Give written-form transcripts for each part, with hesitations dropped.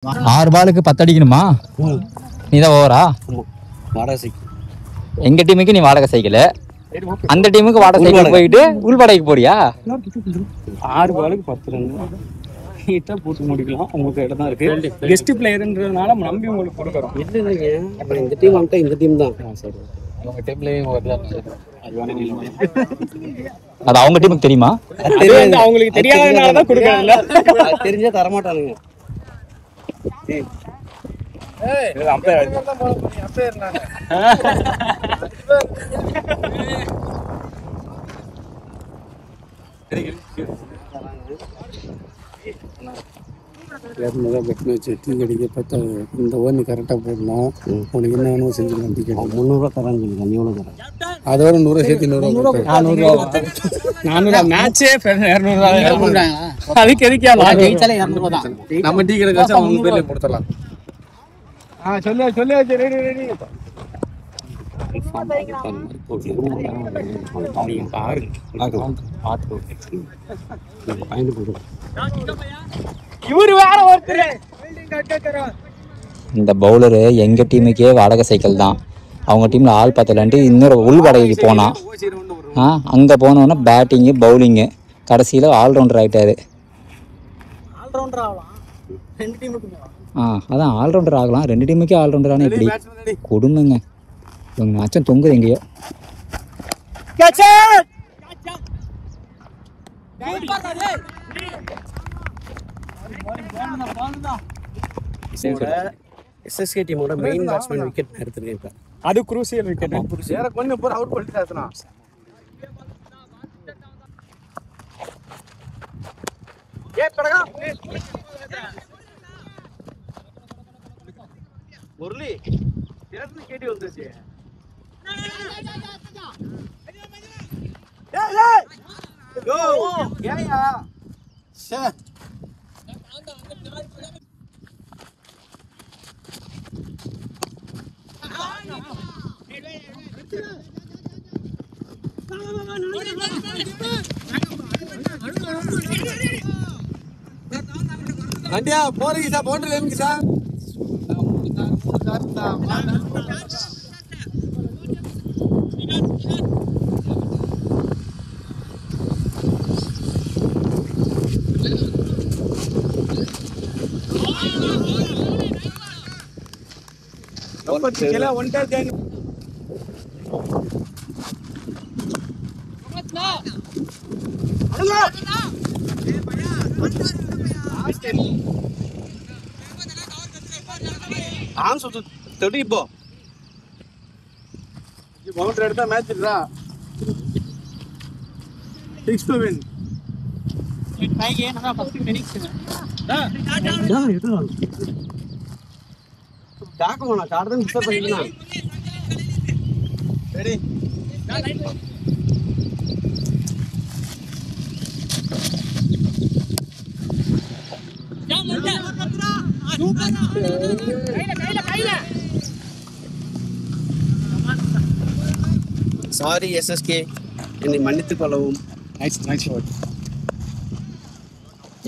6 பாலுக்கு 10 அடிக்கணுமா? நீ தான் ஓவரா? வாடகை சைக்கிள். எங்க டீமுக்கு நீ வாடகை சைக்கிள், அந்த டீமுக்கு வாடகை சைக்கிள் போயிட்டு உள்வாடகைக்கு போறியா? 6 பாலுக்கு 10 ரன் நீட்டா போட்டு முடிக்கலாம். உங்களுக்கு இடம் தான் இருக்கு. கெஸ்ட் பிளேயர்ன்றதுனால நம்பி உங்களுக்கு கொடுக்குறோம். இல்லைங்க, அப்புறம் இந்த டீம் வந்துட்டா இந்த டீம் தான். சரி, உங்க டீம்லயே அது அவங்க டீமுக்கு தெரியுமா? அவங்களுக்கு தெரியாதனால தான் கொடுக்கறதில்ல. தெரிஞ்சா தரமாட்டானுங்க. இந்த ஓனி கரெக்டாக போடணும். உனக்கு என்ன வேணும் செஞ்சுக்கலாம். டிக்கெட் 300 தரான்னு சொல்லி நீ எவ்வளோ தரேன்? அதோட 100 சேர்த்து 400 மேட்சே 200. அதுக்கு எதுக்கே நம்ம டீ கடை காசு அவங்க பேர்ல கொடுத்துடலாம். சொல்லு ரெடி இவரு வேற ஒருத்தர். இந்த பவுலரு எங்க டீமுக்கே வாடகை சைக்கிள் தான். அவங்க டீம்ல ஆள் பார்த்தலான்ட்டு இன்னொரு உள் வாடகைக்கு போனான். அங்கே போனோன்னா பேட்டிங்கு பவுலிங்கு கடைசியில் ஆல்ரவுண்டர் ஆகிட்டாரு. அதான் ஆல்ரவுண்டர் ஆகலாம். 2 டீமுக்கே ஆல்ரவுண்டர் ஆனால் இப்படி கொடுமைங்க. இவங்க அச்சம் தொங்குது எங்கேயோ. எஸ்எஸ்கே டீமோட மெயின் பேட்ஸ்மேன் விக்கெட் எடுத்துருக்கேன். அது குரூசியல் விக்கெட். வேற கொஞ்சம் போற அவுட் பண்ணிட்டாருனா ஏ படகா முரளி பேருந்து கேடி வந்துச்சு. டேய் டேய் கோ ஏயா ஷே வண்டியா போறீங்க சார், போட்டு வேணுங்க சார். இப்போ பவுண்டரி எடுத்தா மேட்ச் இருக்கா? 6 to win. Ready sorry SSK, என்னை மன்னித்துக் கொள்ளவும்.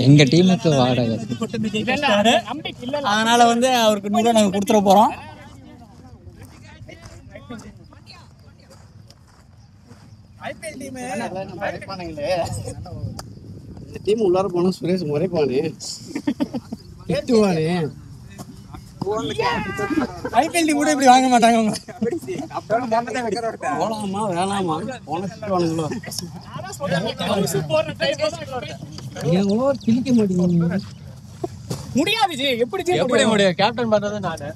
எங்க டீமுக்கு வாடகை அதனால வந்து அவருக்கு 100 நாங்கள் கொடுத்துட போறோம். இந்த டீம் உள்ளார போனா சுரேஷ் முறைப்பானே, திட்டுவானே. ஐபிஎல் டீம் கூட இப்படி வாங்க மாட்டாங்க. போலாமா வேணாமா திட்டுவானுங்களோ. கிழிக்க மாட்டேங்க முடியாது. எப்படி முடியும்? கேப்டன் பண்றது நானு.